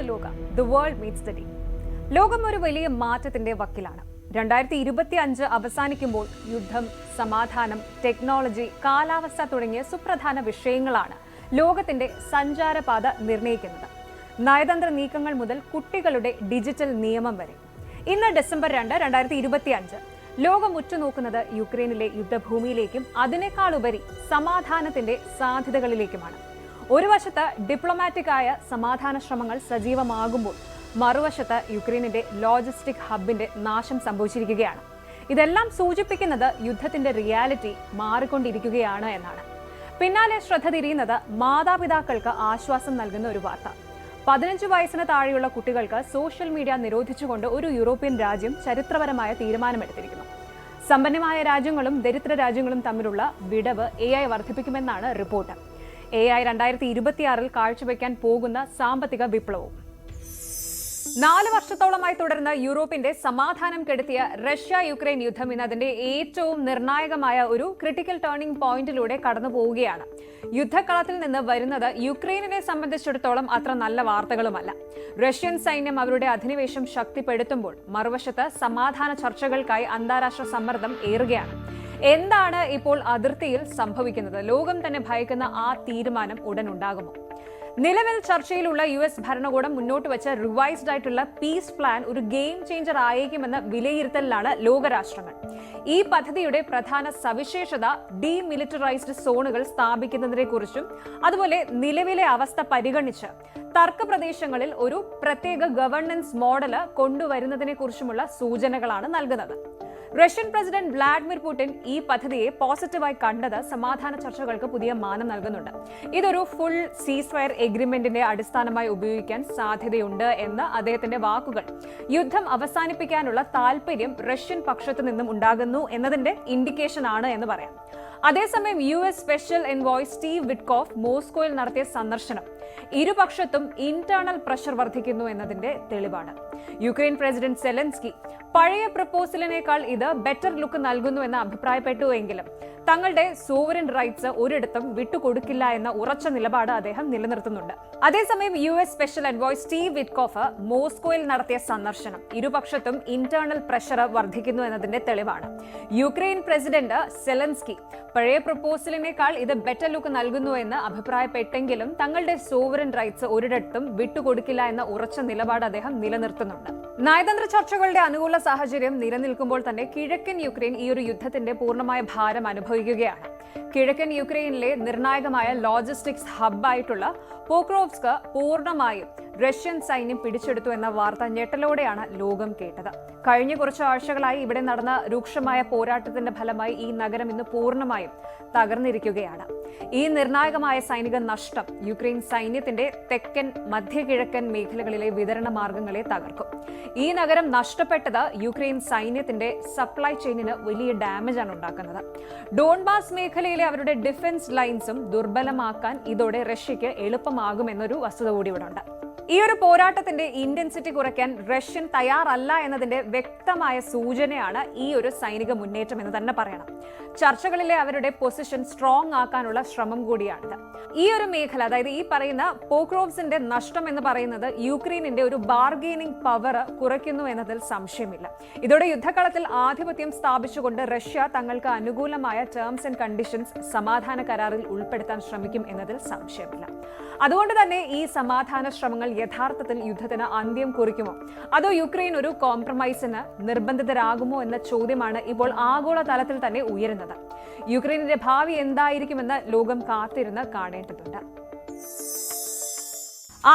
ലോക the world meats the day. ലോകം ഒരു വലിയ മാറ്റത്തിന്റെ വക്കിലാണ്. 2025 അവസാനിക്കുമ്പോൾ യുദ്ധം, സമാധാനം, ടെക്നോളജി, കാലാവസ്ഥ തുടങ്ങിയ സുപ്രധാന വിഷയങ്ങളാണ് ലോകത്തിന്റെ സഞ്ചാരപാത നിർണ്ണയിക്കുന്നത്. നയതന്ത്ര നീക്കങ്ങൾ മുതൽ കുട്ടികളുടെ ഡിജിറ്റൽ നിയമം വരെ. ഇന്ന് ഡിസംബർ 2, 2025 ലോകം ഉറ്റുനോക്കുന്നത് യുക്രൈനിലെ യുദ്ധഭൂമിയിലേക്കും അതിനേക്കാളുപരി സമാധാനത്തിന്റെ സാധ്യതകളിലേക്കുമാണ്. ഒരു വശത്ത് ഡിപ്ലോമാറ്റിക്കായ സമാധാന ശ്രമങ്ങൾ സജീവമാകുമ്പോൾ മറുവശത്ത് യുക്രൈനിന്റെ ലോജിസ്റ്റിക് ഹബിന്റെ നാശം സംഭവിച്ചിരിക്കുകയാണ്. ഇതെല്ലാം സൂചിപ്പിക്കുന്നത് യുദ്ധത്തിന്റെ റിയാലിറ്റി മാറിക്കൊണ്ടിരിക്കുകയാണ് എന്നാണ്. പിന്നാലെ ശ്രദ്ധ തിരിയുന്നത് മാതാപിതാക്കൾക്ക് ആശ്വാസം നൽകുന്ന ഒരു വാർത്ത. 15 വയസ്സിന് താഴെയുള്ള കുട്ടികൾക്ക് സോഷ്യൽ മീഡിയ നിരോധിച്ചുകൊണ്ട് ഒരു യൂറോപ്യൻ രാജ്യം ചരിത്രപരമായ തീരുമാനമെടുത്തിരിക്കുന്നു. സമ്പന്നമായ രാജ്യങ്ങളും ദരിദ്ര രാജ്യങ്ങളും തമ്മിലുള്ള വിടവ് AI വർദ്ധിപ്പിക്കുമെന്നാണ് റിപ്പോർട്ട്. AI 2026 കാഴ്ചവെക്കാൻ പോകുന്ന സാമ്പത്തിക വിപ്ലവവും. 4 വർഷത്തോളമായി തുടർന്ന യൂറോപ്പിന്റെ സമാധാനം കെടുത്തിയ റഷ്യ-യുക്രൈൻ യുദ്ധം ഇന്ന് അതിന്റെ ഏറ്റവും നിർണായകമായ ഒരു ക്രിട്ടിക്കൽ ടേണിംഗ് പോയിന്റിലൂടെ കടന്നു പോവുകയാണ്. യുദ്ധക്കളത്തിൽ നിന്ന് വരുന്നത് യുക്രൈനിനെ സംബന്ധിച്ചിടത്തോളം അത്ര നല്ല വാർത്തകളുമല്ല. റഷ്യൻ സൈന്യം അവരുടെ അധിനിവേശം ശക്തിപ്പെടുത്തുമ്പോൾ മറുവശത്ത് സമാധാന ചർച്ചകൾക്കായി അന്താരാഷ്ട്ര സമ്മർദ്ദം ഏറുകയാണ്. എന്താണ് ഇപ്പോൾ അതിർത്തിയിൽ സംഭവിക്കുന്നത്? ലോകം തന്നെ ഭയക്കുന്ന ആ തീരുമാനം ഉടൻ ഉണ്ടാകുമോ? നിലവിൽ ചർച്ചയിലുള്ള US ഭരണകൂടം മുന്നോട്ട് വെച്ച റിവൈസ്ഡ് ആയിട്ടുള്ള പീസ് പ്ലാൻ ഒരു ഗെയിം ചേഞ്ചർ ആയേക്കുമെന്ന വിലയിരുത്തലിലാണ് ലോകരാഷ്ട്രങ്ങൾ. ഈ പദ്ധതിയുടെ പ്രധാന സവിശേഷത ഡീമിലിറ്ററൈസ്ഡ് സോണുകൾ സ്ഥാപിക്കുന്നതിനെ കുറിച്ചും അതുപോലെ നിലവിലെ അവസ്ഥ പരിഗണിച്ച് തർക്ക പ്രദേശങ്ങളിൽ ഒരു പ്രത്യേക ഗവർണൻസ് മോഡല് കൊണ്ടുവരുന്നതിനെ കുറിച്ചുമുള്ള സൂചനകളാണ് നൽകുന്നത്. റഷ്യൻ പ്രസിഡന്റ് വ്ളാഡിമിർ പുടിൻ ഈ പദ്ധതിയെ പോസിറ്റീവായി കണ്ടത് സമാധാന ചർച്ചകൾക്ക് പുതിയ മാനം നൽകുന്നുണ്ട്. ഇതൊരു ഫുൾ സീസ്ഫയർ എഗ്രിമെന്റിന്റെ അടിസ്ഥാനമായി ഉപയോഗിക്കാൻ സാധ്യതയുണ്ട് എന്ന് അദ്ദേഹത്തിന്റെ വാക്കുകൾ യുദ്ധം അവസാനിപ്പിക്കാനുള്ള താല്പര്യം റഷ്യൻ പക്ഷത്തു നിന്നും ഉണ്ടാകുന്നു എന്നതിന്റെ ഇൻഡിക്കേഷൻ ആണ് എന്ന് പറയാം. അതേസമയം US special envoy Steve Witkoff മോസ്കോയിൽ നടത്തിയ സന്ദർശനം ഇരുപക്ഷത്തും ഇന്റേണൽ പ്രഷർ വർദ്ധിക്കുന്നു എന്നതിന്റെ തെളിവാണ്. യുക്രൈൻ പ്രസിഡന്റ് സെലൻസ്കി പഴയ പ്രപ്പോസലിനേക്കാൾ ഇത് ബെറ്റർ ലുക്ക് നൽകുന്നു എന്ന് അഭിപ്രായപ്പെട്ടുവെങ്കിലും തങ്ങളുടെ സോവറിൻ റൈറ്റ്സ് ഒരിടത്തും വിട്ടുകൊടുക്കില്ല എന്ന ഉറച്ച നിലപാട് അദ്ദേഹം നിലനിർത്തുന്നുണ്ട്. അതേസമയം US special envoy Steve Witkoff മോസ്കോയിൽ നടത്തിയ സന്ദർശനം ഇരുപക്ഷത്തും ഇന്റേണൽ പ്രഷർ വർദ്ധിക്കുന്നു എന്നതിന്റെ തെളിവാണ്. യുക്രൈൻ പ്രസിഡന്റ് സെലൻസ്കി പഴയ പ്രപ്പോസലിനേക്കാൾ ഇത് ബെറ്റർ ലുക്ക് നൽകുന്നു എന്ന് അഭിപ്രായപ്പെട്ടെങ്കിലും തങ്ങളുടെ സോവറിൻ റൈറ്റ്സ് ഒരിടത്തും വിട്ടുകൊടുക്കില്ല എന്ന ഉറച്ച നിലപാട് അദ്ദേഹം നിലനിർത്തുന്നുണ്ട്. നയതന്ത്ര ചർച്ചകളുടെ അനുകൂല സാഹചര്യം നിലനിൽക്കുമ്പോൾ തന്നെ കിഴക്കൻ യുക്രൈൻ ഈ ഒരു യുദ്ധത്തിന്റെ പൂർണ്ണമായ ഭാരം അനുഭവിക്കുകയാണ്. കിഴക്കൻ യുക്രൈനിലെ നിർണായകമായ ലോജിസ്റ്റിക്സ് ഹബ്ബായിട്ടുള്ള പോക്രോവ്സ്ക് പൂർണ്ണമായും റഷ്യൻ സൈന്യം പിടിച്ചെടുത്തു എന്ന വാർത്ത ഞെട്ടലോടെയാണ് ലോകം കേട്ടത്. കഴിഞ്ഞ കുറച്ച് ആഴ്ചകളായി ഇവിടെ നടന്ന രൂക്ഷമായ പോരാട്ടത്തിന്റെ ഫലമായി ഈ നഗരം ഇന്ന് പൂർണ്ണമായും തകർന്നിരിക്കുകയാണ്. ഈ നിർണായകമായ സൈനിക നഷ്ടം യുക്രൈൻ സൈന്യത്തിന്റെ തെക്കൻ മധ്യകിഴക്കൻ മേഖലകളിലെ വിതരണ മാർഗങ്ങളെ തകർക്കും. ഈ നഗരം നഷ്ടപ്പെട്ടത് യുക്രൈൻ സൈന്യത്തിന്റെ സപ്ലൈ ചെയിനിന് വലിയ ഡാമേജ് ആണ് ഉണ്ടാക്കുന്നത്. ഡോൺബാസ് മേഖലയിലെ അവരുടെ ഡിഫൻസ് ലൈൻസും ദുർബലമാക്കാൻ ഇതോടെ റഷ്യയ്ക്ക് എളുപ്പമാകുമെന്നൊരു വസ്തുത കൂടി ഇവിടെ ഉണ്ട്. ഈ ഒരു പോരാട്ടത്തിന്റെ ഇന്റൻസിറ്റി കുറയ്ക്കാൻ റഷ്യൻ തയ്യാറല്ല എന്നതിന്റെ വ്യക്തമായ സൂചനയാണ് ഈ ഒരു സൈനിക മുന്നേറ്റം എന്ന് തന്നെ പറയണം. ചർച്ചകളിലെ അവരുടെ പൊസിഷൻ സ്ട്രോങ് ആക്കാനുള്ള ശ്രമം കൂടിയാണിത്. ഈ ഒരു മേഖല, അതായത് ഈ പറയുന്ന പോക്രോവ്സിന്റെ നഷ്ടം എന്ന് പറയുന്നത് യുക്രൈനിന്റെ ഒരു ബാർഗെയിനിങ് പവർ കുറയ്ക്കുന്നു എന്നതിൽ സംശയമില്ല. ഇതോടെ യുദ്ധകളത്തിൽ ആധിപത്യം സ്ഥാപിച്ചുകൊണ്ട് റഷ്യ തങ്ങൾക്ക് അനുകൂലമായ ടേംസ് ആൻഡ് കണ്ടീഷൻസ് സമാധാന കരാറിൽ ഉൾപ്പെടുത്താൻ ശ്രമിക്കും എന്നതിൽ സംശയമില്ല. അതുകൊണ്ട് തന്നെ ഈ സമാധാന ശ്രമങ്ങൾ യഥാർത്ഥത്തിൽ യുദ്ധത്തിന് അന്ത്യം കുറിക്കുമോ, അതോ യുക്രൈൻ ഒരു കോംപ്രമൈസിന് നിർബന്ധിതരാകുമോ എന്ന ചോദ്യമാണ് ഇപ്പോൾ ആഗോള തലത്തിൽ തന്നെ ഉയരുന്നത്. യുക്രൈനിന്റെ ഭാവി എന്തായിരിക്കുമെന്ന് ലോകം കാത്തിരുന്ന് കാണേണ്ടതുണ്ട്.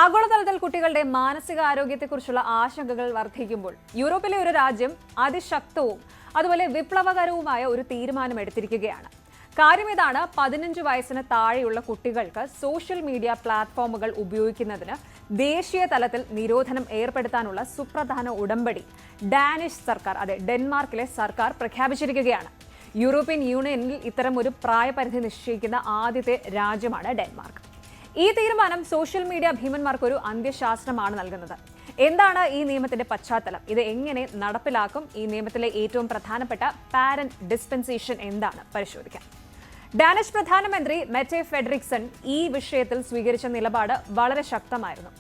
ആഗോളതലത്തിൽ കുട്ടികളുടെ മാനസികാരോഗ്യത്തെക്കുറിച്ചുള്ള ആശങ്കകൾ വർദ്ധിക്കുമ്പോൾ യൂറോപ്പിലെ ഒരു രാജ്യം അതിശക്തവും അതുപോലെ വിപ്ലവകരവുമായ ഒരു തീരുമാനം എടുത്തിരിക്കുകയാണ്. കാര്യം ഇതാണ്: 15 വയസ്സിന് താഴെയുള്ള കുട്ടികൾക്ക് സോഷ്യൽ മീഡിയ പ്ലാറ്റ്ഫോമുകൾ ഉപയോഗിക്കുന്നതിന് ദേശീയ തലത്തിൽ നിരോധനം ഏർപ്പെടുത്താനുള്ള സുപ്രധാന ഉടമ്പടി ഡാനിഷ് സർക്കാർ, അതെ ഡെൻമാർക്കിലെ സർക്കാർ പ്രഖ്യാപിച്ചിരിക്കുകയാണ്. യൂറോപ്യൻ യൂണിയനിൽ ഇത്തരം ഒരു പ്രായപരിധി നിശ്ചയിക്കുന്ന ആദ്യത്തെ രാജ്യമാണ് ഡെൻമാർക്ക്. ഈ തീരുമാനം സോഷ്യൽ മീഡിയ ഭീമന്മാർക്ക് ഒരു അന്ത്യശാസനമാണ് നൽകുന്നത്. എന്താണ് ഈ നിയമത്തിന്റെ പശ്ചാത്തലം? ഇത് എങ്ങനെ നടപ്പിലാക്കും? ഈ നിയമത്തിലെ ഏറ്റവും പ്രധാനപ്പെട്ട പാരന്റ് ഡിസ്പെൻസേഷൻ എന്താണ്? പരിശോധിക്കാം. ഡാനിഷ് പ്രധാനമന്ത്രി മെറ്റെ ഫ്രെഡറിക്സൺ ഈ വിഷയത്തിൽ സ്വീകരിച്ച നിലപാട് വളരെ ശക്തമായിരുന്നു.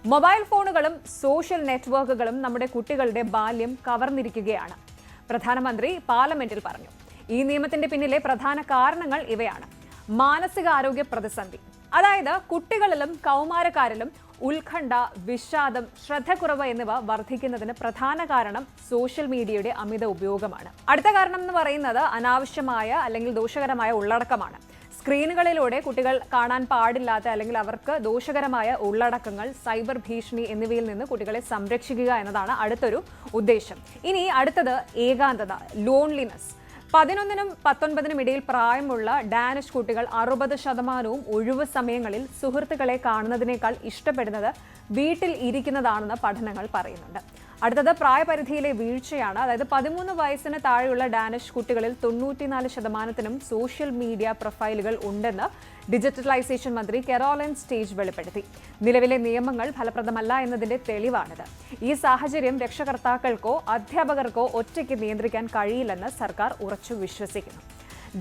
മൊബൈൽ ഫോണുകളും സോഷ്യൽ നെറ്റ്വർക്കുകളും നമ്മുടെ കുട്ടികളുടെ ബാല്യം കവർന്നിരിക്കുകയാണ്. പ്രധാനമന്ത്രി പാർലമെന്റിൽ പറഞ്ഞു. ഈ നിയമത്തിന്റെ പിന്നിലെ പ്രധാന കാരണങ്ങൾ ഇവയാണ്. മാനസികാരോഗ്യ പ്രതിസന്ധി, അതായത് കുട്ടികളിലും കൗമാരക്കാരിലും ഉത്കണ്ഠ, വിഷാദം, ശ്രദ്ധക്കുറവ് എന്നിവ വർദ്ധിക്കുന്നതിന് പ്രധാന കാരണം സോഷ്യൽ മീഡിയയുടെ അമിത ഉപയോഗമാണ്. അടുത്ത കാരണം എന്ന് പറയുന്നത് അനാവശ്യമായ അല്ലെങ്കിൽ ദോഷകരമായ ഉള്ളടക്കമാണ്. സ്ക്രീനുകളിലൂടെ കുട്ടികൾ കാണാൻ പാടില്ലാത്ത അല്ലെങ്കിൽ അവർക്ക് ദോഷകരമായ ഉള്ളടക്കങ്ങൾ, സൈബർ ഭീഷണി എന്നിവയിൽ നിന്ന് കുട്ടികളെ സംരക്ഷിക്കുക എന്നതാണ് അടുത്തൊരു ഉദ്ദേശം. ഇനി അടുത്തത് ഏകാന്തത, ലോൺലിനെസ്. 11നും 19നും ഇടയിൽ പ്രായമുള്ള ഡാനിഷ് കുട്ടികൾ 60% ഒഴിവ് സമയങ്ങളിൽ സുഹൃത്തുക്കളെ കാണുന്നതിനേക്കാൾ ഇഷ്ടപ്പെടുന്നത് വീട്ടിൽ ഇരിക്കുന്നതാണെന്ന് പഠനങ്ങൾ പറയുന്നുണ്ട്. അടുത്തത് പ്രായപരിധിയിലെ വീഴ്ചയാണ്. അതായത് 13 വയസ്സിന് താഴെയുള്ള ഡാനിഷ് കുട്ടികളിൽ 94%നും സോഷ്യൽ മീഡിയ പ്രൊഫൈലുകൾ ഉണ്ടെന്ന് ഡിജിറ്റലൈസേഷൻ മന്ത്രി കരോലിൻ സ്റ്റേജ് വെളിപ്പെടുത്തി. നിലവിലെ നിയമങ്ങൾ ഫലപ്രദമല്ല എന്നതിന്റെ തെളിവാണിത്. ഈ സാഹചര്യം രക്ഷകർത്താക്കൾക്കോ അധ്യാപകർക്കോ ഒറ്റയ്ക്ക് നിയന്ത്രിക്കാൻ കഴിയില്ലെന്ന് സർക്കാർ ഉറച്ചു വിശ്വസിക്കുന്നു.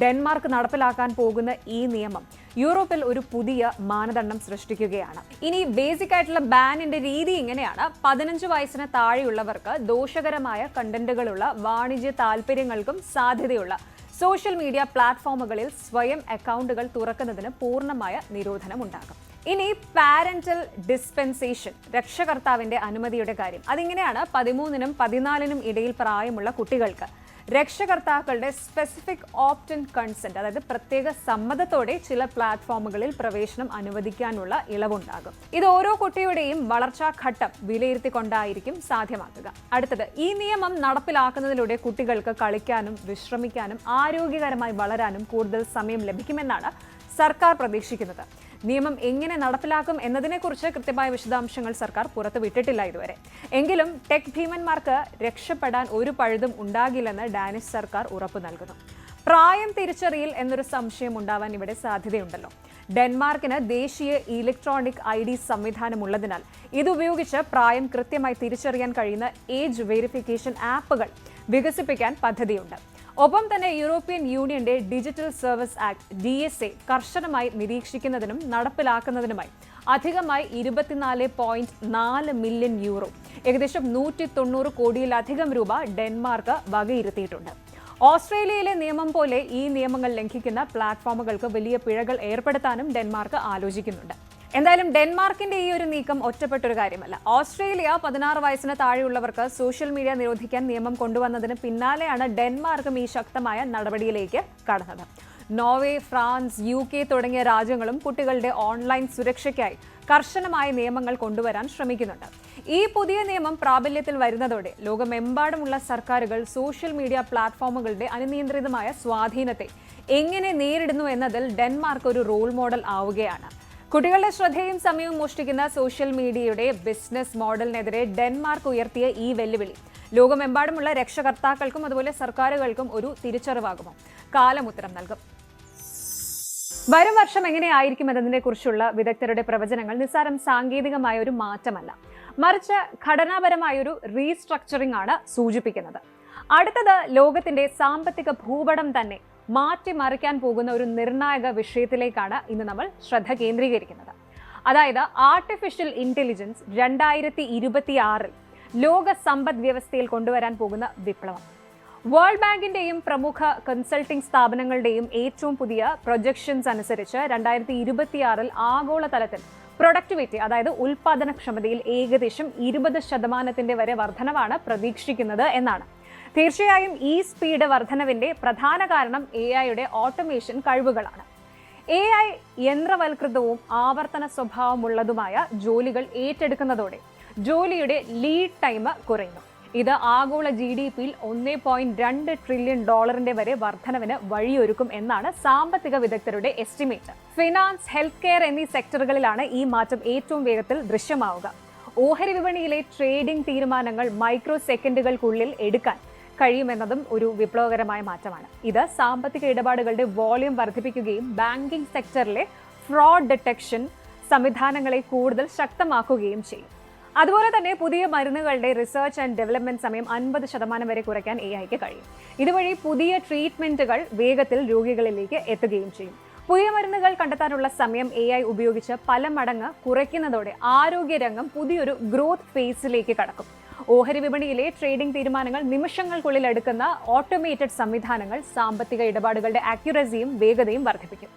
ഡെൻമാർക്ക് നടപ്പിലാക്കാൻ പോകുന്ന ഈ നിയമം യൂറോപ്പിൽ ഒരു പുതിയ മാനദണ്ഡം സൃഷ്ടിക്കുകയാണ്. ഇനി ബേസിക് ആയിട്ടുള്ള ബാനിന്റെ രീതി ഇങ്ങനെയാണ്. 15 വയസ്സിന് താഴെയുള്ളവർക്ക് ദോഷകരമായ കണ്ടന്റുകളുള്ള വാണിജ്യ താൽപര്യങ്ങൾക്കും സാധ്യതയുള്ള സോഷ്യൽ മീഡിയ പ്ലാറ്റ്ഫോമുകളിൽ സ്വയം അക്കൗണ്ടുകൾ തുറക്കുന്നതിന് പൂർണ്ണമായ നിരോധനമുണ്ടാകും. ഇനി പാരന്റൽ ഡിസ്പെൻസേഷൻ, രക്ഷകർത്താവിന്റെ അനുമതിയുടെ കാര്യം. അതിങ്ങനെയാണ്. 13നും 14നും ഇടയിൽ പ്രായമുള്ള കുട്ടികൾക്ക് രക്ഷകർത്താക്കളുടെ സ്പെസിഫിക് ഓപ്റ്റ്-ഇൻ കൺസെന്റ്, അതായത് പ്രത്യേക സമ്മതത്തോടെ ചില പ്ലാറ്റ്ഫോമുകളിൽ പ്രവേശനം അനുവദിക്കാനുള്ള ഇളവുണ്ടാകും. ഇത് ഓരോ കുട്ടിയുടെയും വളർച്ചാ ഘട്ടം വിലയിരുത്തിക്കൊണ്ടായിരിക്കും സാധ്യമാക്കുക. അടുത്തത്, ഈ നിയമം നടപ്പിലാക്കുന്നതിലൂടെ കുട്ടികൾക്ക് കളിക്കാനും വിശ്രമിക്കാനും ആരോഗ്യകരമായി വളരാനും കൂടുതൽ സമയം ലഭിക്കുമെന്നാണ് സർക്കാർ പ്രതീക്ഷിക്കുന്നത്. നിയമം എങ്ങനെ നടപ്പിലാക്കും എന്നതിനെക്കുറിച്ച് കൃത്യമായ വിശദാംശങ്ങൾ സർക്കാർ പുറത്തുവിട്ടിട്ടില്ല ഇതുവരെ. എങ്കിലും ടെക് ഭീമന്മാർക്ക് രക്ഷപ്പെടാൻ ഒരു പഴുതും ഉണ്ടാകില്ലെന്ന് ഡാനിഷ് സർക്കാർ ഉറപ്പു നൽകുന്നു. പ്രായം തിരിച്ചറിയൽ എന്നൊരു സംശയം ഉണ്ടാവാൻ ഇവിടെ സാധ്യതയുണ്ടല്ലോ. ഡെൻമാർക്കിന് ദേശീയ ഇലക്ട്രോണിക് ID സംവിധാനമുള്ളതിനാൽ ഇതുപയോഗിച്ച് പ്രായം കൃത്യമായി തിരിച്ചറിയാൻ കഴിയുന്ന ഏജ് വെരിഫിക്കേഷൻ ആപ്പുകൾ വികസിപ്പിക്കാൻ പദ്ധതിയുണ്ട്. ഒപ്പം തന്നെ യൂറോപ്യൻ യൂണിയന്റെ ഡിജിറ്റൽ സർവീസ് ആക്ട് DSA കർശനമായി നിരീക്ഷിക്കുന്നതിനും നടപ്പിലാക്കുന്നതിനുമായി അധികമായി 24.4 മില്യൺ യൂറോ, ഏകദേശം 190 കോടിയിലധികം രൂപ ഡെൻമാർക്ക് വകയിരുത്തിയിട്ടുണ്ട്. ഓസ്ട്രേലിയയിലെ നിയമം പോലെ ഈ നിയമങ്ങൾ ലംഘിക്കുന്ന പ്ലാറ്റ്ഫോമുകൾക്ക് വലിയ പിഴകൾ ഏർപ്പെടുത്താനും ഡെൻമാർക്ക് ആലോചിക്കുന്നുണ്ട്. എന്തായാലും ഡെൻമാർക്കിന്റെ ഈ ഒരു നീക്കം ഒറ്റപ്പെട്ടൊരു കാര്യമല്ല. ഓസ്ട്രേലിയ 16 വയസ്സിന് താഴെയുള്ളവർക്ക് സോഷ്യൽ മീഡിയ നിരോധിക്കാൻ നിയമം കൊണ്ടുവന്നതിന് പിന്നാലെയാണ് ഡെൻമാർക്കും ഈ ശക്തമായ നടപടിയിലേക്ക് കടന്നത്. നോർവേ, ഫ്രാൻസ്, UK തുടങ്ങിയ രാജ്യങ്ങളും കുട്ടികളുടെ ഓൺലൈൻ സുരക്ഷയ്ക്കായി കർശനമായ നിയമങ്ങൾ കൊണ്ടുവരാൻ ശ്രമിക്കുന്നുണ്ട്. ഈ പുതിയ നിയമം പ്രാബല്യത്തിൽ വരുന്നതോടെ ലോകമെമ്പാടുമുള്ള സർക്കാരുകൾ സോഷ്യൽ മീഡിയ പ്ലാറ്റ്ഫോമുകളുടെ അനിയന്ത്രിതമായ സ്വാധീനത്തെ എങ്ങനെ നേരിടുന്നു എന്നതിൽ ഡെൻമാർക്ക് ഒരു റോൾ മോഡൽ ആവുകയാണ്. കുട്ടികളുടെ ശ്രദ്ധയും സമയവും മോഷ്ടിക്കുന്ന സോഷ്യൽ മീഡിയയുടെ ബിസിനസ് മോഡലിനെതിരെ ഡെൻമാർക്ക് ഉയർത്തിയ ഈ വെല്ലുവിളി ലോകമെമ്പാടുമുള്ള രക്ഷകർത്താക്കൾക്കും അതുപോലെ സർക്കാരുകൾക്കും ഒരു തിരിച്ചറിവാകുമോ? കാലം ഉത്തരം നൽകും. വരും വർഷം എങ്ങനെയായിരിക്കും എന്നതിനെ കുറിച്ചുള്ള വിദഗ്ധരുടെ പ്രവചനങ്ങൾ നിസ്സാരം സാങ്കേതികമായ ഒരു മാറ്റമല്ല, മറിച്ച് ഘടനാപരമായ ഒരു റീസ്ട്രക്ചറിംഗ് ആണ് സൂചിപ്പിക്കുന്നത്. അടുത്തത് ലോകത്തിന്റെ സാമ്പത്തിക ഭൂപടം തന്നെ മാറ്റിമറിക്കാൻ പോകുന്ന ഒരു നിർണായക വിഷയത്തിലേക്കാണ് ഇന്ന് നമ്മൾ ശ്രദ്ധ കേന്ദ്രീകരിക്കുന്നത്. അതായത് ആർട്ടിഫിഷ്യൽ ഇന്റലിജൻസ് 2026 ലോക സമ്പദ് വ്യവസ്ഥയിൽ കൊണ്ടുവരാൻ പോകുന്ന വിപ്ലവം. വേൾഡ് ബാങ്കിന്റെയും പ്രമുഖ കൺസൾട്ടിംഗ് സ്ഥാപനങ്ങളുടെയും ഏറ്റവും പുതിയ പ്രൊജക്ഷൻസ് അനുസരിച്ച് 2026 ആഗോളതലത്തിൽ പ്രൊഡക്ടിവിറ്റി, അതായത് ഉൽപാദനക്ഷമതയിൽ ഏകദേശം 20% വരെ വർധനവാണ് പ്രതീക്ഷിക്കുന്നത് എന്നാണ്. തീർച്ചയായും ഈ സ്പീഡ് വർധനവിന്റെ പ്രധാന കാരണം AI-യുടെ ഓട്ടോമേഷൻ കഴിവുകളാണ്. AI യന്ത്രവൽകൃതവും ആവർത്തന സ്വഭാവമുള്ളതുമായ ജോലികൾ ഏറ്റെടുക്കുന്നതോടെ ജോലിയുടെ ലീഡ് ടൈം കുറയുന്നു. ഇത് ആഗോള GDP-യിൽ $1.2 ട്രില്യൺ വരെ വർധനവിന് വഴിയൊരുക്കും എന്നാണ് സാമ്പത്തിക വിദഗ്ധരുടെ എസ്റ്റിമേറ്റ്. ഫിനാൻസ്, ഹെൽത്ത് കെയർ എന്നീ സെക്ടറുകളിലാണ് ഈ മാറ്റം ഏറ്റവും വേഗത്തിൽ ദൃശ്യമാവുക. ഓഹരി വിപണിയിലെ ട്രേഡിംഗ് തീരുമാനങ്ങൾ മൈക്രോ സെക്കൻഡുകൾക്കുള്ളിൽ എടുക്കാൻ കഴിയുമെന്നതും ഒരു വിപ്ലവകരമായ മാറ്റമാണ്. ഇത് സാമ്പത്തിക ഇടപാടുകളുടെ വോളിയം വർദ്ധിപ്പിക്കുകയും ബാങ്കിംഗ് സെക്ടറിലെ ഫ്രോഡ് ഡിറ്റക്ഷൻ സംവിധാനങ്ങളെ കൂടുതൽ ശക്തമാക്കുകയും ചെയ്യും. അതുപോലെ തന്നെ പുതിയ മരുന്നുകളുടെ റിസർച്ച് ആൻഡ് ഡെവലപ്മെന്റ് സമയം 50% വരെ കുറയ്ക്കാൻ AI-ക്ക് കഴിയും. ഇതുവഴി പുതിയ ട്രീറ്റ്മെന്റുകൾ വേഗത്തിൽ രോഗികളിലേക്ക് എത്തുകയും ചെയ്യും. പുതിയ മരുന്നുകൾ കണ്ടെത്താനുള്ള സമയം AI ഉപയോഗിച്ച് പല മടങ്ങ് കുറയ്ക്കുന്നതോടെ ആരോഗ്യരംഗം പുതിയൊരു ഗ്രോത്ത് ഫേസിലേക്ക് കടക്കും. ഓഹരി വിപണിയിലെ ട്രേഡിംഗ് തീരുമാനങ്ങൾ നിമിഷങ്ങൾക്കുള്ളിൽ എടുക്കുന്ന ഓട്ടോമേറ്റഡ് സംവിധാനങ്ങൾ സാമ്പത്തിക ഇടപാടുകളുടെ ആക്യുറസിയും വേഗതയും വർദ്ധിപ്പിക്കും.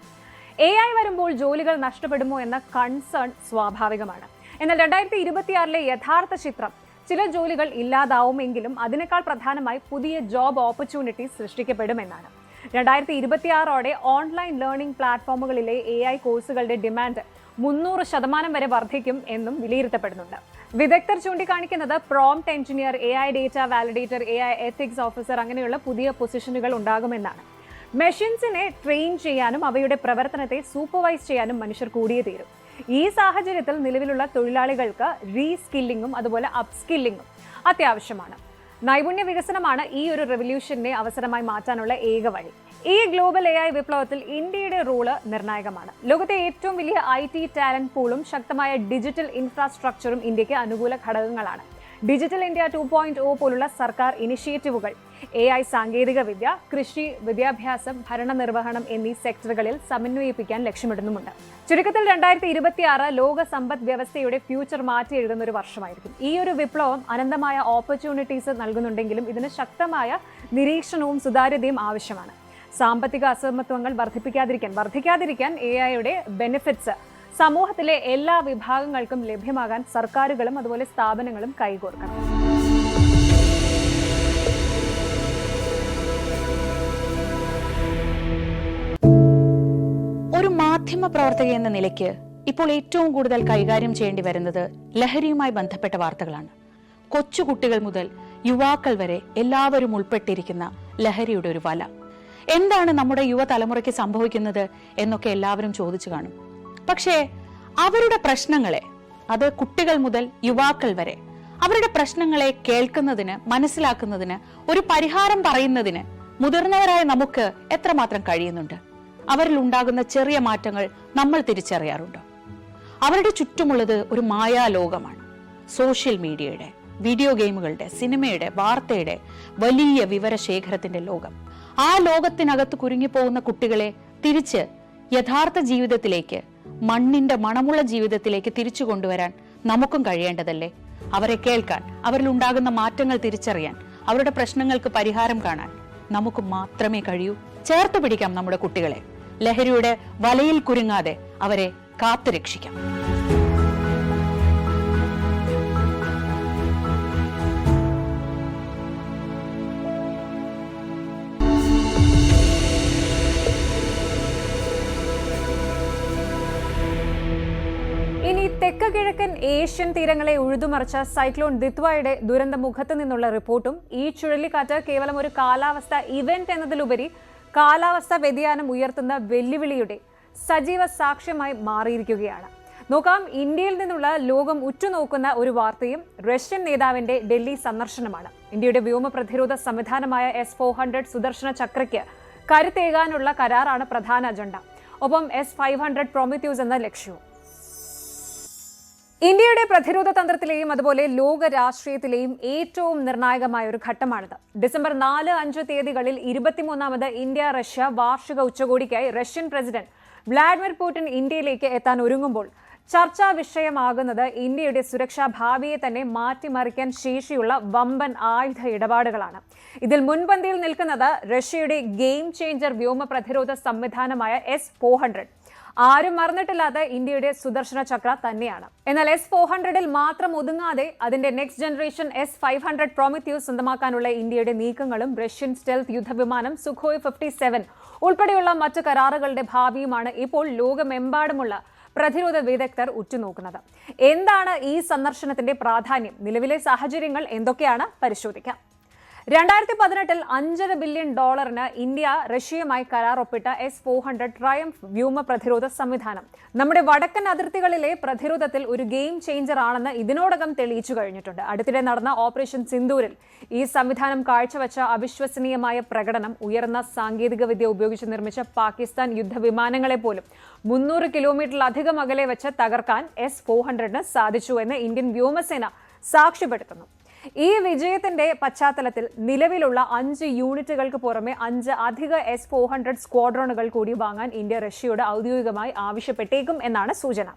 AI വരുമ്പോൾ ജോലികൾ നഷ്ടപ്പെടുമോ എന്ന കൺസേൺ സ്വാഭാവികമാണ്. എന്നാൽ 2026 യഥാർത്ഥ ചിത്രം ചില ജോലികൾ ഇല്ലാതാവുമെങ്കിലും അതിനേക്കാൾ പ്രധാനമായി പുതിയ ജോബ് ഓപ്പർച്യൂണിറ്റീസ് സൃഷ്ടിക്കപ്പെടുമെന്നാണ്. 2026 ഓൺലൈൻ ലേണിംഗ് പ്ലാറ്റ്ഫോമുകളിലെ AI കോഴ്സുകളുടെ ഡിമാൻഡ് 300% വരെ വർദ്ധിക്കും എന്നും വിലയിരുത്തപ്പെടുന്നുണ്ട്. വിദഗ്ധർ ചൂണ്ടിക്കാണിക്കുന്നത് prompt engineer, AI data validator, AI ethics officer അങ്ങനെയുള്ള പുതിയ പൊസിഷനുകൾ ഉണ്ടാകുമെന്നാണ്. മെഷീൻസിനെ ട്രെയിൻ ചെയ്യാനും അവയുടെ പ്രവർത്തനത്തെ സൂപ്പർവൈസ് ചെയ്യാനും മനുഷ്യർ കൂടിയേ തീരും. ഈ സാഹചര്യത്തിൽ നിലവിലുള്ള തൊഴിലാളികൾക്ക് റീസ്കില്ലിങ്ങും അതുപോലെ അപ്സ്കില്ലിങ്ങും അത്യാവശ്യമാണ്. നൈപുണ്യ വികസനമാണ് ഈ ഒരു റെവല്യൂഷനെ അവസരമായി മാറ്റാനുള്ള ഏക വഴി. ഈ ഗ്ലോബൽ AI വിപ്ലവത്തിൽ ഇന്ത്യയുടെ റോള് നിർണായകമാണ്. ലോകത്തെ ഏറ്റവും വലിയ IT ടാലന്റ് പൂളും ശക്തമായ ഡിജിറ്റൽ ഇൻഫ്രാസ്ട്രക്ചറും ഇന്ത്യക്ക് അനുകൂല ഘടകങ്ങളാണ്. ഡിജിറ്റൽ ഇന്ത്യ 2.0 പോലുള്ള സർക്കാർ ഇനിഷ്യേറ്റീവുകൾ AI സാങ്കേതിക വിദ്യ, കൃഷി, വിദ്യാഭ്യാസം, ഭരണനിർവഹണം എന്നീ സെക്ടറുകളിൽ സമന്വയിപ്പിക്കാൻ ലക്ഷ്യമിടുന്നുമുണ്ട്. ചുരുക്കത്തിൽ 2026 ലോക സമ്പദ് വ്യവസ്ഥയുടെ ഫ്യൂച്ചർ മാറ്റി എഴുതുന്ന ഒരു വർഷമായിരിക്കും. ഈ ഒരു വിപ്ലവം അനന്തമായ ഓപ്പർച്യൂണിറ്റീസ് നൽകുന്നുണ്ടെങ്കിലും ഇതിന് ശക്തമായ നിരീക്ഷണവും സുതാര്യതയും ആവശ്യമാണ്. സാമ്പത്തിക അസമത്വങ്ങൾ വർദ്ധിക്കാതിരിക്കാൻ AIയുടെ ബെനിഫിറ്റ്സ് സമൂഹത്തിലെ എല്ലാ വിഭാഗങ്ങൾക്കും ലഭ്യമാകാൻ സർക്കാരുകളും അതുപോലെ സ്ഥാപനങ്ങളും കൈകോർക്കണം. ഒരു മാധ്യമ പ്രവർത്തക എന്ന നിലയ്ക്ക് ഇപ്പോൾ ഏറ്റവും കൂടുതൽ കൈകാര്യം ചെയ്യേണ്ടി വരുന്നത് ലഹരിയുമായി ബന്ധപ്പെട്ട വാർത്തകളാണ്. കൊച്ചുകുട്ടികൾ മുതൽ യുവാക്കൾ വരെ എല്ലാവരും ഉൾപ്പെട്ടിരിക്കുന്ന ലഹരിയുടെ ഒരു വല. എന്താണ് നമ്മുടെ യുവതലമുറയ്ക്ക് സംഭവിക്കുന്നത് എന്നൊക്കെ എല്ലാവരും ചോദിച്ചു കാണും. പക്ഷേ അവരുടെ പ്രശ്നങ്ങളെ, അത് കുട്ടികൾ മുതൽ യുവാക്കൾ വരെ, അവരുടെ പ്രശ്നങ്ങളെ കേൾക്കുന്നതിന്, മനസ്സിലാക്കുന്നതിന്, ഒരു പരിഹാരം പറയുന്നതിന് മുതിർന്നവരായ നമുക്ക് എത്രമാത്രം കഴിയുന്നുണ്ട്? അവരിൽ ഉണ്ടാകുന്ന ചെറിയ മാറ്റങ്ങൾ നമ്മൾ തിരിച്ചറിയാറുണ്ടോ? അവരുടെ ചുറ്റുമുള്ളത് ഒരു മായാലോകമാണ്. സോഷ്യൽ മീഡിയയുടെ, വീഡിയോ ഗെയിമുകളുടെ, സിനിമയുടെ, വാർത്തയുടെ വലിയ വിവരശേഖരത്തിന്റെ ലോകം. ആ ലോകത്തിനകത്ത് കുരുങ്ങിപ്പോകുന്ന കുട്ടികളെ തിരിച്ച് യഥാർത്ഥ ജീവിതത്തിലേക്ക്, മണ്ണിന്റെ മണമുള്ള ജീവിതത്തിലേക്ക് തിരിച്ചു കൊണ്ടുവരാൻ നമുക്കും കഴിയേണ്ടതല്ലേ? അവരെ കേൾക്കാൻ, അവരിൽ ഉണ്ടാകുന്ന മാറ്റങ്ങൾ തിരിച്ചറിയാൻ, അവരുടെ പ്രശ്നങ്ങൾക്ക് പരിഹാരം കാണാൻ നമുക്ക് മാത്രമേ കഴിയൂ. ചേർത്ത് പിടിക്കാം നമ്മുടെ കുട്ടികളെ. ലഹരിയുടെ വലയിൽ കുരുങ്ങാതെ അവരെ കാത്തുരക്ഷിക്കാം. ഇനി തെക്ക് കിഴക്കൻ ഏഷ്യൻ തീരങ്ങളെ ഉഴുതുമറിച്ച സൈക്ലോൺ ദിത്വയുടെ ദുരന്തമുഖത്ത് നിന്നുള്ള റിപ്പോർട്ടും ഈ ചുഴലിക്കാറ്റ് കേവലം ഒരു കാലാവസ്ഥ ഇവന്റ് എന്നതിലുപരി കാലാവസ്ഥാ വ്യതിയാനം ഉയർത്തുന്ന വെല്ലുവിളിയുടെ സജീവ സാക്ഷ്യമായി മാറിയിരിക്കുകയാണ്. നോക്കാം, ഇന്ത്യയിൽ നിന്നുള്ള ലോകം ഉറ്റുനോക്കുന്ന ഒരു വാർത്തയും റഷ്യൻ നേതാവിന്റെ ഡൽഹി സന്ദർശനമാണ്. ഇന്ത്യയുടെ വ്യോമ പ്രതിരോധ സംവിധാനമായ S-400 സുദർശന ചക്രയ്ക്ക് കരുത്തേകാനുള്ള കരാറാണ് പ്രധാന അജണ്ട. ഒപ്പം S-500 പ്രൊമീത്യൂസ് എന്ന ലക്ഷ്യവും. ഇന്ത്യയുടെ പ്രതിരോധ തന്ത്രത്തിലെയും അതുപോലെ ലോക രാഷ്ട്രീയത്തിലെയും ഏറ്റവും നിർണായകമായ ഒരു ഘട്ടമാണിത്. ഡിസംബർ 4-5 തീയതികളിൽ 23ാമത് ഇന്ത്യ റഷ്യ വാർഷിക ഉച്ചകോടിക്കായി റഷ്യൻ പ്രസിഡന്റ് വ്ളാഡിമിർ പുടിൻ ഇന്ത്യയിലേക്ക് എത്താൻ ഒരുങ്ങുമ്പോൾ ചർച്ചാ വിഷയമാകുന്നത് ഇന്ത്യയുടെ സുരക്ഷാ ഭാവിയെ തന്നെ മാറ്റിമറിക്കാൻ ശേഷിയുള്ള വമ്പൻ ആയുധ ഇടപാടുകളാണ്. ഇതിൽ മുൻപന്തിയിൽ നിൽക്കുന്നത് റഷ്യയുടെ ഗെയിം ചേഞ്ചർ വ്യോമ പ്രതിരോധ സംവിധാനമായ S-400. ആരും മറന്നിട്ടില്ലാത്ത ഇന്ത്യയുടെ സുദർശന ചക്ര തന്നെയാണ്. എന്നാൽ S-400 മാത്രം ഒതുങ്ങാതെ അതിന്റെ നെക്സ്റ്റ് ജനറേഷൻ S-500 പ്രൊമീത്യൂസ് സ്വന്തമാക്കാനുള്ള ഇന്ത്യയുടെ നീക്കങ്ങളും റഷ്യൻ സ്റ്റെൽത്ത് യുദ്ധവിമാനം സുഖോയ് 57 ഉൾപ്പെടെയുള്ള മറ്റ് കരാറുകളുടെ ഭാവിയുമാണ് ഇപ്പോൾ ലോകമെമ്പാടുമുള്ള പ്രതിരോധ വിദഗ്ധർ ഉറ്റുനോക്കുന്നത്. എന്താണ് ഈ സന്ദർശനത്തിന്റെ പ്രാധാന്യം? നിലവിലെ സാഹചര്യങ്ങൾ എന്തൊക്കെയാണ്? പരിശോധിക്കാം. 2018 $5.5 ബില്യൺ ഇന്ത്യ റഷ്യയുമായി കരാർ ഒപ്പിട്ട S-400 ട്രയംഫ് വ്യോമ പ്രതിരോധ സംവിധാനം നമ്മുടെ വടക്കൻ അതിർത്തികളിലെ പ്രതിരോധത്തിൽ ഒരു ഗെയിം ചേഞ്ചർ ആണെന്ന് ഇതിനോടകം തെളിയിച്ചു കഴിഞ്ഞിട്ടുണ്ട്. അടുത്തിടെ നടന്ന ഓപ്പറേഷൻ സിന്ദൂരിൽ ഈ സംവിധാനം കാഴ്ചവെച്ച അവിശ്വസനീയമായ പ്രകടനം ഉയർന്ന സാങ്കേതിക വിദ്യ ഉപയോഗിച്ച് നിർമ്മിച്ച പാകിസ്ഥാൻ യുദ്ധവിമാനങ്ങളെ പോലും 300 കിലോമീറ്ററിലധികം അകലെ വെച്ച് തകർക്കാൻ S-400 സാധിച്ചു എന്ന് ഇന്ത്യൻ വ്യോമസേന സാക്ഷ്യപ്പെടുത്തുന്നു. ഈ വിജയത്തിന്റെ പശ്ചാത്തലത്തിൽ നിലവിലുള്ള 5 യൂണിറ്റുകൾക്ക് പുറമെ 5 അധിക S-400 സ്ക്വാഡ്രോണുകൾ കൂടി വാങ്ങാൻ ഇന്ത്യ റഷ്യയോട് ഔദ്യോഗികമായി ആവശ്യപ്പെട്ടേക്കും എന്നാണ് സൂചന.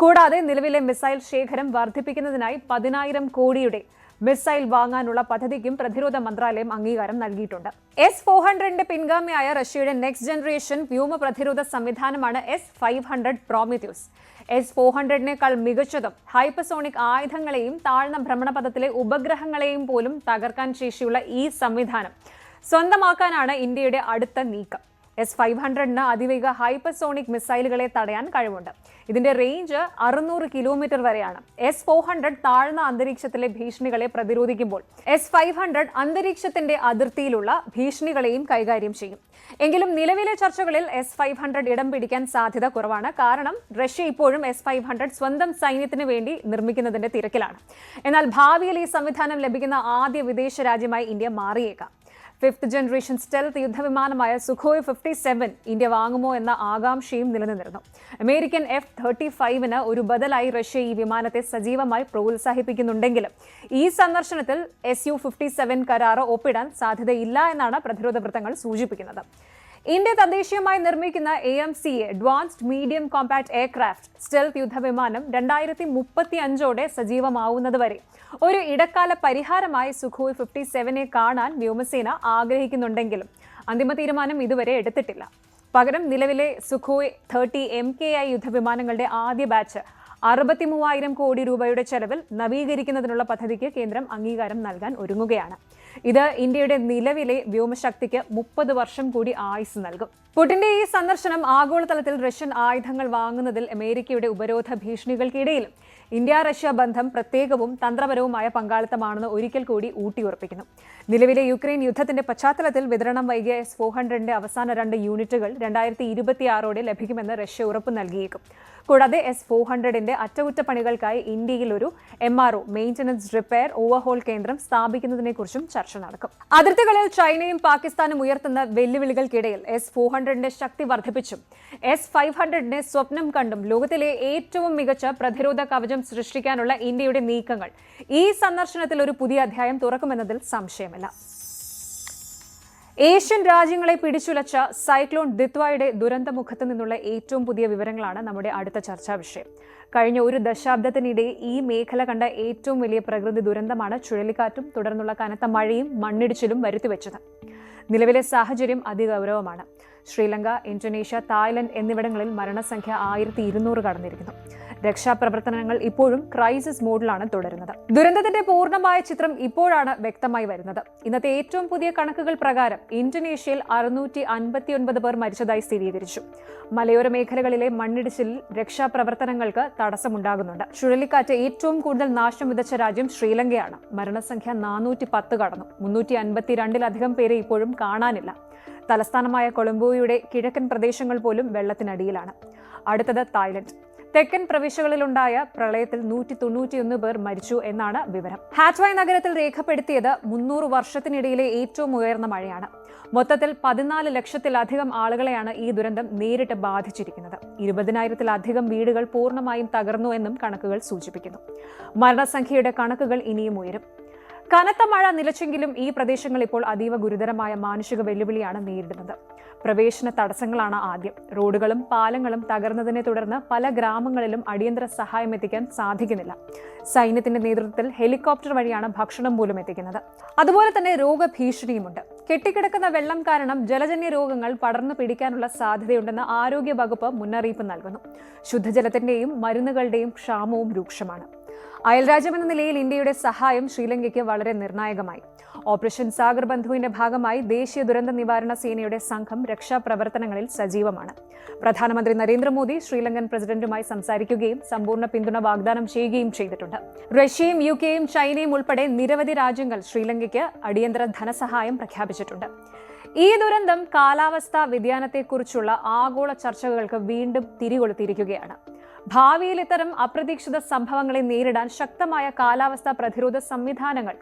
കൂടാതെ നിലവിലെ മിസൈൽ ശേഖരം വർദ്ധിപ്പിക്കുന്നതിനായി 10,000 കോടിയുടെ മിസൈൽ വാങ്ങാനുള്ള പദ്ധതിക്കും പ്രതിരോധ മന്ത്രാലയം അംഗീകാരം നൽകിയിട്ടുണ്ട്. S-400ന്റെ പിൻഗാമിയായ റഷ്യയുടെ നെക്സ്റ്റ് ജനറേഷൻ വ്യോമ പ്രതിരോധ സംവിധാനമാണ് S-500 പ്രോമിത്യൂസ്. S-400നേക്കാൾ മികച്ചതും ഹൈപ്പർസോണിക് ആയുധങ്ങളെയും താഴ്ന്ന ഭ്രമണപഥത്തിലെ ഉപഗ്രഹങ്ങളെയും പോലും തകർക്കാൻ ശേഷിയുള്ള ഈ സംവിധാനം സ്വന്തമാക്കാനാണ് ഇന്ത്യയുടെ അടുത്ത നീക്കം. S-500ന് അതിവേഗ ഹൈപ്പർസോണിക് മിസൈലുകളെ തടയാൻ കഴിവുണ്ട്. ഇതിന്റെ റേഞ്ച് 600 കിലോമീറ്റർ വരെയാണ്. S-400 താഴ്ന്ന അന്തരീക്ഷത്തിലെ ഭീഷണികളെ പ്രതിരോധിക്കുമ്പോൾ S-500 അന്തരീക്ഷത്തിന്റെ അതിർത്തിയിലുള്ള ഭീഷണികളെയും കൈകാര്യം ചെയ്യും. എങ്കിലും നിലവിലെ ചർച്ചകളിൽ S-500 ഇടം പിടിക്കാൻ സാധ്യത കുറവാണ്. കാരണം റഷ്യ ഇപ്പോഴും S-500 സ്വന്തം സൈന്യത്തിന് വേണ്ടി നിർമ്മിക്കുന്നതിന്റെ തിരക്കിലാണ്. എന്നാൽ ഭാവിയിൽ ഈ സംവിധാനം ലഭിക്കുന്ന ആദ്യ വിദേശ രാജ്യമായി ഇന്ത്യ മാറിയേക്കാം. 5th ജനറേഷൻ സ്റ്റെൽത്ത് യുദ്ധവിമാനമായ സുഖോയ് 57 ഇന്ത്യ വാങ്ങുമോ എന്ന ആകാംക്ഷയും നിലനിന്നിരുന്നു. അമേരിക്കൻ F-35ന് ഒരു ബദലായി റഷ്യ ഈ വിമാനത്തെ സജീവമായി പ്രോത്സാഹിപ്പിക്കുന്നുണ്ടെങ്കിലും ഈ സന്ദർശനത്തിൽ Su-57 കരാർ ഒപ്പിടാൻ സാധ്യതയില്ല എന്നാണ് പ്രതിരോധ വൃത്തങ്ങൾ സൂചിപ്പിക്കുന്നത്. ഇന്ത്യ തദ്ദേശീയമായി നിർമ്മിക്കുന്ന AMC advanced medium compact aircraft stealth യുദ്ധവിമാനം 2035ഓടെ സജീവമാവുന്നതുവരെ ഒരു ഇടക്കാല പരിഹാരമായി സുഖോയ് 57നെ കാണാൻ വ്യോമസേന ആഗ്രഹിക്കുന്നുണ്ടെങ്കിലും അന്തിമ തീരുമാനം ഇതുവരെ എടുത്തിട്ടില്ല. പകരം നിലവിലെ സുഖോയ് 30 MKI യുദ്ധവിമാനങ്ങളുടെ ആദ്യ ബാച്ച് 63,000 കോടി രൂപയുടെ ചെലവിൽ നവീകരിക്കുന്നതിനുള്ള പദ്ധതിക്ക് കേന്ദ്രം അംഗീകാരം നൽകാൻ ഒരുങ്ങുകയാണ്. ഇത് ഇന്ത്യയുടെ നിലവിലെ വ്യോമശക്തിക്ക് 30 വർഷം കൂടി ആയുസ് നൽകും. പുടിന്റെ ഈ സന്ദർശനം ആഗോളതലത്തിൽ റഷ്യൻ ആയുധങ്ങൾ വാങ്ങുന്നതിൽ അമേരിക്കയുടെ ഉപരോധ ഭീഷണികൾക്കിടയിലും ഇന്ത്യ റഷ്യ ബന്ധം പ്രത്യേകവും തന്ത്രപരവുമായ പങ്കാളിത്തമാണെന്ന് ഒരിക്കൽ കൂടി ഊട്ടിയുറപ്പിക്കുന്നു. നിലവിലെ യുക്രൈൻ യുദ്ധത്തിന്റെ പശ്ചാത്തലത്തിൽ വിതരണം വൈകിയ S-400ന്റെ അവസാന 2 യൂണിറ്റുകൾ 2026ഓടെ ലഭിക്കുമെന്ന് റഷ്യ ഉറപ്പ് നൽകിയേക്കും. കൂടാതെ S-400ന്റെ അറ്റകുറ്റപ്പണികൾക്കായി ഇന്ത്യയിൽ ഒരു MRO മെയിന്റനൻസ് റിപ്പയർ ഓവർഹോൾ കേന്ദ്രം സ്ഥാപിക്കുന്നതിനെക്കുറിച്ചും ചർച്ച നടക്കും. അതിർത്തികളിൽ ചൈനയും പാകിസ്ഥാനും ഉയർത്തുന്ന വെല്ലുവിളികൾക്കിടയിൽ S-400ന്റെ ശക്തി വർദ്ധിപ്പിച്ചും S-500നെ സ്വപ്നം കണ്ടും ലോകത്തിലെ ഏറ്റവും മികച്ച പ്രതിരോധ കവചം സൃഷ്ടിക്കാനുള്ള ഇന്ത്യയുടെ നീക്കങ്ങൾ ഈ സന്ദർശനത്തിൽ ഒരു പുതിയ അധ്യായം തുറക്കുമെന്നതിൽ സംശയമില്ല. ഏഷ്യൻ രാജ്യങ്ങളെ പിടിച്ചുലച്ച സൈക്ലോൺ ദിത്വയുടെ ദുരന്തമുഖത്ത് നിന്നുള്ള ഏറ്റവും പുതിയ വിവരങ്ങളാണ് നമ്മുടെ അടുത്ത ചർച്ചാ വിഷയം. കഴിഞ്ഞ ഒരു ദശാബ്ദത്തിനിടെ ഈ മേഖല കണ്ട ഏറ്റവും വലിയ പ്രകൃതി ദുരന്തമാണ് ചുഴലിക്കാറ്റും തുടർന്നുള്ള കനത്ത മഴയും മണ്ണിടിച്ചിലും വരുത്തിവെച്ചത്. നിലവിലെ സാഹചര്യം അതിഗൗരവമാണ്. ശ്രീലങ്ക, ഇന്തോനേഷ്യ, തായ്ലൻഡ് എന്നിവിടങ്ങളിൽ മരണസംഖ്യ 1200 കടന്നിരിക്കുന്നു. രക്ഷാപ്രവർത്തനങ്ങൾ ഇപ്പോഴും ക്രൈസിസ് മോഡിലാണ് തുടരുന്നത്. ദുരന്തത്തിന്റെ പൂർണ്ണമായ ചിത്രം ഇപ്പോഴാണ് വ്യക്തമായി വരുന്നത്. ഇന്നത്തെ ഏറ്റവും പുതിയ കണക്കുകൾ പ്രകാരം ഇന്തോനേഷ്യയിൽ 659 പേർ മരിച്ചതായി സ്ഥിരീകരിച്ചു. മലയോര മേഖലകളിലെ മണ്ണിടിച്ചിലിൽ രക്ഷാപ്രവർത്തനങ്ങൾക്ക് തടസ്സമുണ്ടാകുന്നുണ്ട്. ചുഴലിക്കാറ്റ് ഏറ്റവും കൂടുതൽ നാശം വിതച്ച രാജ്യം ശ്രീലങ്കയാണ്. മരണസംഖ്യ 410 കടന്നു. 352-ലധികം പേരെ ഇപ്പോഴും കാണാനില്ല. തലസ്ഥാനമായ കൊളംബോയുടെ കിഴക്കൻ പ്രദേശങ്ങൾ പോലും വെള്ളത്തിനടിയിലാണ്. അടുത്തത് തായ്ലൻഡ്. തെക്കൻ പ്രവിശ്യകളിലുണ്ടായ പ്രളയത്തിൽ 191 പേർ മരിച്ചു എന്നാണ് വിവരം. ഹാറ്റ്വായ് നഗരത്തിൽ രേഖപ്പെടുത്തിയത് 300 വർഷത്തിനിടയിലെ ഏറ്റവും ഉയർന്ന മഴയാണ്. മൊത്തത്തിൽ 14 ലക്ഷത്തിലധികം ആളുകളെയാണ് ഈ ദുരന്തം നേരിട്ട് ബാധിച്ചിരിക്കുന്നത്. 20,000-ലധികം വീടുകൾ പൂർണ്ണമായും തകർന്നു എന്നും കണക്കുകൾ സൂചിപ്പിക്കുന്നു. മരണസംഖ്യയുടെ കണക്കുകൾ ഇനിയും ഉയരും. കനത്ത മഴ നിലച്ചെങ്കിലും ഈ പ്രദേശങ്ങൾ ഇപ്പോൾ അതീവ ഗുരുതരമായ മാനുഷിക വെല്ലുവിളിയാണ് നേരിടുന്നത്. പ്രവേശന തടസ്സങ്ങളാണ് ആദ്യം. റോഡുകളും പാലങ്ങളും തകർന്നതിനെ തുടർന്ന് പല ഗ്രാമങ്ങളിലും അടിയന്തര സഹായം എത്തിക്കാൻ സാധിക്കുന്നില്ല. സൈന്യത്തിന്റെ നേതൃത്വത്തിൽ ഹെലികോപ്റ്റർ വഴിയാണ് ഭക്ഷണം പോലും എത്തിക്കുന്നത്. അതുപോലെ തന്നെ രോഗഭീഷണിയുമുണ്ട്. കെട്ടിക്കിടക്കുന്ന വെള്ളം കാരണം ജലജന്യ രോഗങ്ങൾ പടർന്നു പിടിക്കാനുള്ള സാധ്യതയുണ്ടെന്ന് ആരോഗ്യ വകുപ്പ് മുന്നറിയിപ്പ് നൽകുന്നു. ശുദ്ധജലത്തിന്റെയും മരുന്നുകളുടെയും ക്ഷാമവും രൂക്ഷമാണ്. അയൽരാജ്യമെന്ന നിലയിൽ ഇന്ത്യയുടെ സഹായം ശ്രീലങ്കയ്ക്ക് വളരെ നിർണായകമായി. ഓപ്പറേഷൻ സാഗർ ബന്ധുവിന്റെ ഭാഗമായി ദേശീയ ദുരന്ത നിവാരണ സേനയുടെ സംഘം രക്ഷാപ്രവർത്തനങ്ങളിൽ സജീവമാണ്. പ്രധാനമന്ത്രി നരേന്ദ്രമോദി ശ്രീലങ്കൻ പ്രസിഡന്റുമായി സംസാരിക്കുകയും സമ്പൂർണ്ണ പിന്തുണ വാഗ്ദാനം ചെയ്യുകയും ചെയ്തിട്ടുണ്ട്. റഷ്യയും UK-യും ചൈനയും ഉൾപ്പെടെ നിരവധി രാജ്യങ്ങൾ ശ്രീലങ്കയ്ക്ക് അടിയന്തര ധനസഹായം പ്രഖ്യാപിച്ചിട്ടുണ്ട്. ഈ ദുരന്തം കാലാവസ്ഥാ വ്യതിയാനത്തെക്കുറിച്ചുള്ള ആഗോള ചർച്ചകൾക്ക് വീണ്ടും തിരികൊളുത്തിയിരിക്കുകയാണ്. ഭാവിയിൽ ഇത്തരം അപ്രതീക്ഷിത സംഭവങ്ങളെ നേരിടാൻ ശക്തമായ കാലാവസ്ഥാ പ്രതിരോധ സംവിധാനങ്ങൾ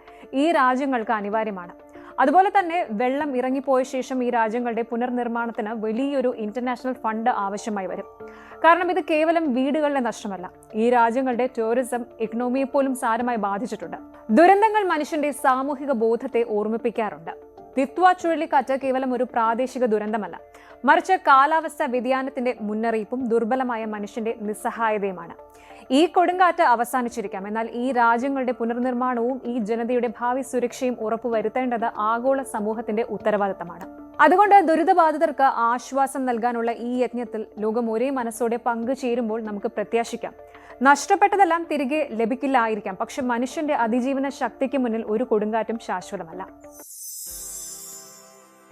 ഈ രാജ്യങ്ങൾക്ക് അനിവാര്യമാണ്. അതുപോലെ തന്നെ വെള്ളം ഇറങ്ങിപ്പോയ ശേഷം ഈ രാജ്യങ്ങളുടെ പുനർനിർമ്മാണത്തിന് വലിയൊരു ഇന്റർനാഷണൽ ഫണ്ട് ആവശ്യമായി വരും. കാരണം ഇത് കേവലം വീടുകളുടെ നഷ്ടമല്ല, ഈ രാജ്യങ്ങളുടെ ടൂറിസം ഇക്കണോമിയെ പോലും സാരമായി ബാധിച്ചിട്ടുണ്ട്. ദുരന്തങ്ങൾ മനുഷ്യന്റെ സാമൂഹിക ബോധത്തെ ഓർമ്മിപ്പിക്കാറുണ്ട്. ദിത്വ ചുഴലിക്കാറ്റ് കേവലം ഒരു പ്രാദേശിക ദുരന്തമല്ല, മറിച്ച് കാലാവസ്ഥാ വ്യതിയാനത്തിന്റെ മുന്നറിയിപ്പും ദുർബലമായ മനുഷ്യന്റെ നിസ്സഹായതയുമാണ്. ഈ കൊടുങ്കാറ്റ് അവസാനിച്ചിരിക്കാം, എന്നാൽ ഈ രാജ്യങ്ങളുടെ പുനർനിർമ്മാണവും ഈ ജനതയുടെ ഭാവി സുരക്ഷയും ഉറപ്പുവരുത്തേണ്ടത് ആഗോള സമൂഹത്തിന്റെ ഉത്തരവാദിത്തമാണ്. അതുകൊണ്ട് ദുരിതബാധിതർക്ക് ആശ്വാസം നൽകാനുള്ള ഈ യജ്ഞത്തിൽ ലോകം ഒരേ മനസ്സോടെ പങ്കുചേരുമ്പോൾ നമുക്ക് പ്രത്യാശിക്കാം. നഷ്ടപ്പെട്ടതെല്ലാം തിരികെ ലഭിക്കില്ലായിരിക്കാം, പക്ഷെ മനുഷ്യന്റെ അതിജീവന ശക്തിക്ക് മുന്നിൽ ഒരു കൊടുങ്കാറ്റും ശാശ്വതമല്ല.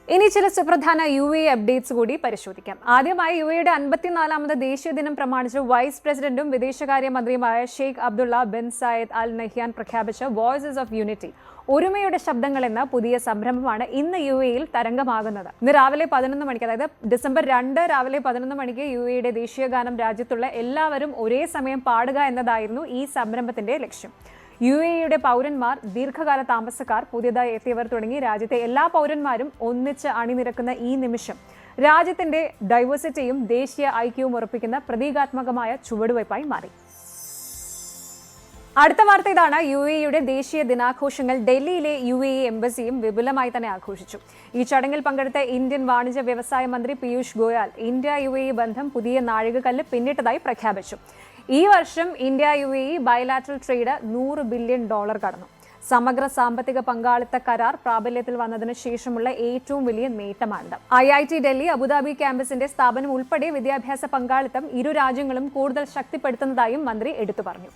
ഇനി ചില സുപ്രധാന UAE അപ്ഡേറ്റ്സ് കൂടി പരിശോധിക്കാം. ആദ്യമായി UAEയുടെ 54ാമത് ദേശീയ ദിനം പ്രമാണിച്ച് വൈസ് പ്രസിഡന്റും വിദേശകാര്യമന്ത്രിയുമായ Sheikh Abdullah bin Zayed Al Nahyan പ്രഖ്യാപിച്ച വോയിസസ് ഓഫ് യൂണിറ്റി, ഒരുമയുടെ ശബ്ദങ്ങൾ എന്ന പുതിയ സംരംഭമാണ് ഇന്ന് UAEയിൽ തരംഗമാകുന്നത്. ഇന്ന് രാവിലെ 11 മണിക്ക്, അതായത് ഡിസംബർ 2 രാവിലെ 11 മണിക്ക് UAEയുടെ ദേശീയ ഗാനം രാജ്യത്തുള്ള എല്ലാവരും ഒരേ സമയം പാടുക എന്നതായിരുന്നു ഈ സംരംഭത്തിന്റെ ലക്ഷ്യം. UAEയുടെ പൗരന്മാർ, ദീർഘകാല താമസക്കാർ, പുതിയതായി എത്തിയവർ തുടങ്ങി രാജ്യത്തെ എല്ലാ പൗരന്മാരും ഒന്നിച്ച് അണിനിരക്കുന്ന ഈ നിമിഷം രാജ്യത്തിന്റെ ഡൈവേഴ്സിറ്റിയും ദേശീയ ഐക്യവും ഉറപ്പിക്കുന്ന പ്രതീകാത്മകമായ ചുവടുവയ്പായി മാറി. അടുത്ത വാർത്ത ഇതാണ്. UAEയുടെ ദേശീയ ദിനാഘോഷങ്ങൾ ഡൽഹിയിലെ UAE എംബസിയും വിപുലമായി തന്നെ ആഘോഷിച്ചു. ഈ ചടങ്ങിൽ പങ്കെടുത്ത ഇന്ത്യൻ വാണിജ്യ വ്യവസായ മന്ത്രി പീയൂഷ് ഗോയൽ ഇന്ത്യ UAE ബന്ധം പുതിയ നാഴികക്കല്ല് പിന്നിട്ടതായി പ്രഖ്യാപിച്ചു. ഈ വർഷം India UAE bilateral trade $100 billion കടന്നു. സമഗ്ര സാമ്പത്തിക പങ്കാളിത്ത കരാർ പ്രാബല്യത്തിൽ വന്നതിന് ശേഷമുള്ള ഏറ്റവും വലിയ നേട്ടമാണിത്. IIT ഡൽഹി, അബുദാബി ക്യാമ്പസിന്റെ സ്ഥാപനം ഉൾപ്പെടെ വിദ്യാഭ്യാസ പങ്കാളിത്തം ഇരു രാജ്യങ്ങളും കൂടുതൽ ശക്തിപ്പെടുത്തുന്നതായും മന്ത്രി എടുത്തു പറഞ്ഞു.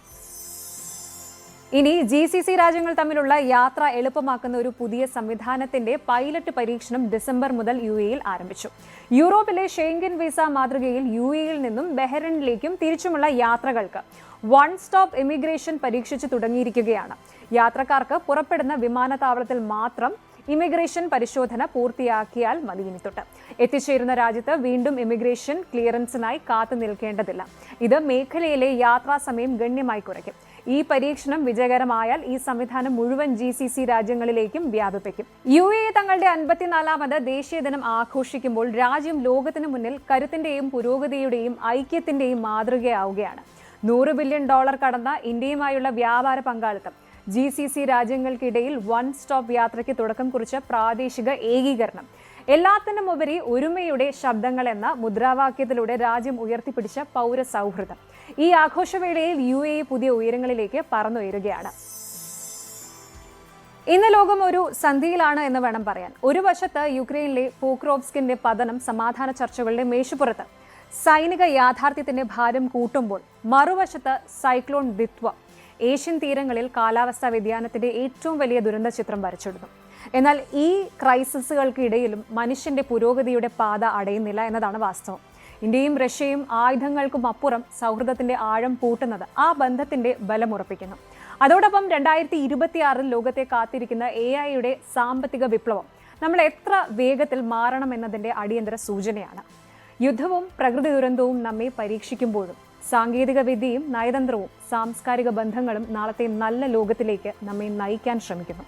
ഇനി GCC രാജ്യങ്ങൾ തമ്മിലുള്ള യാത്ര എളുപ്പമാക്കുന്ന ഒരു പുതിയ സംവിധാനത്തിന്റെ പൈലറ്റ് പരീക്ഷണം ഡിസംബർ മുതൽ UAEയിൽ ആരംഭിച്ചു. യൂറോപ്പിലെ ഷെങ്കൻ വിസ മാതൃകയിൽ UAEയിൽ നിന്നും ബഹ്റൈനിലേക്കും തിരിച്ചുമുള്ള യാത്രകൾക്ക് വൺ സ്റ്റോപ്പ് ഇമിഗ്രേഷൻ പരീക്ഷിച്ചു തുടങ്ങിയിരിക്കുകയാണ്. യാത്രക്കാർക്ക് പുറപ്പെടുന്ന വിമാനത്താവളത്തിൽ മാത്രം ഇമിഗ്രേഷൻ പരിശോധന പൂർത്തിയാക്കിയാൽ മതി. ഇനി തൊട്ട് എത്തിച്ചേരുന്ന രാജ്യത്ത് വീണ്ടും ഇമിഗ്രേഷൻ ക്ലിയറൻസിനായി കാത്തു നിൽക്കേണ്ടതില്ല. ഇത് മേഖലയിലെ യാത്രാ സമയം ഗണ്യമായി കുറയ്ക്കും. ഈ പരീക്ഷണം വിജയകരമായാൽ ഈ സംവിധാനം മുഴുവൻ GCC രാജ്യങ്ങളിലേക്കും വ്യാപിപ്പിക്കും. UAE തങ്ങളുടെ 54ാമത് ദേശീയ ദിനം ആഘോഷിക്കുമ്പോൾ രാജ്യം ലോകത്തിന് മുന്നിൽ കരുത്തിന്റെയും പുരോഗതിയുടെയും ഐക്യത്തിന്റെയും മാതൃകയാവുകയാണ്. $100 ബില്യൺ കടന്ന ഇന്ത്യയുമായുള്ള വ്യാപാര പങ്കാളിത്തം, GCC രാജ്യങ്ങൾക്കിടയിൽ വൺ സ്റ്റോപ്പ് യാത്രയ്ക്ക് തുടക്കം കുറിച്ച പ്രാദേശിക ഏകീകരണം, എല്ലാത്തിനും ഉപരി ഒരുമയുടെ ശബ്ദങ്ങൾ എന്ന മുദ്രാവാക്യത്തിലൂടെ രാജ്യം ഉയർത്തിപ്പിടിച്ച പൗരസൗഹൃദം. ഈ ആഘോഷവേളയിൽ UAE പുതിയ ഉയരങ്ങളിലേക്ക് പറന്നുയരുകയാണ്. ഇന്ന് ലോകം ഒരു സന്ധിയിലാണ് എന്ന് വേണം പറയാൻ. ഒരു വശത്ത് യുക്രൈനിലെ പോക്രോവ്സ്കിന്റെ പതനം സമാധാന ചർച്ചകളുടെ മേശപ്പുറത്ത് സൈനിക യാഥാർത്ഥ്യത്തിന്റെ ഭാരം കൂട്ടുമ്പോൾ, മറുവശത്ത് സൈക്ലോൺ ദിത്വ ഏഷ്യൻ തീരങ്ങളിൽ കാലാവസ്ഥാ വ്യതിയാനത്തിന്റെ ഏറ്റവും വലിയ ദുരന്ത ചിത്രം വരച്ചിടുന്നു. എന്നാൽ ഈ ക്രൈസിസുകൾക്കിടയിലും മനുഷ്യന്റെ പുരോഗതിയുടെ പാത അടയുന്നില്ല എന്നതാണ് വാസ്തവം. ഇന്ത്യയും റഷ്യയും ആയുധങ്ങൾക്കും അപ്പുറം സൗഹൃദത്തിന്റെ ആഴം കൂട്ടുന്നത് ആ ബന്ധത്തിന്റെ ബലമുറപ്പിക്കുന്നു. അതോടൊപ്പം 2026 ലോകത്തെ കാത്തിരിക്കുന്ന AI-യുടെ സാമ്പത്തിക വിപ്ലവം നമ്മൾ എത്ര വേഗത്തിൽ മാറണമെന്നതിന്റെ അടിയന്തര സൂചനയാണ്. യുദ്ധവും പ്രകൃതി ദുരന്തവും നമ്മെ പരീക്ഷിക്കുമ്പോഴും സാങ്കേതിക വിദ്യയും നയതന്ത്രവും സാംസ്കാരിക ബന്ധങ്ങളും നാളത്തെ നല്ല ലോകത്തിലേക്ക് നമ്മെ നയിക്കാൻ ശ്രമിക്കുന്നു.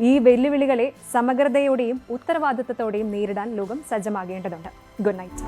ഈ വെല്ലുവിളികളെ സമഗ്രതയോടെയും ഉത്തരവാദിത്തത്തോടെയും നേരിടാൻ ലോകം സജ്ജമാകേണ്ടതുണ്ട്. Good night.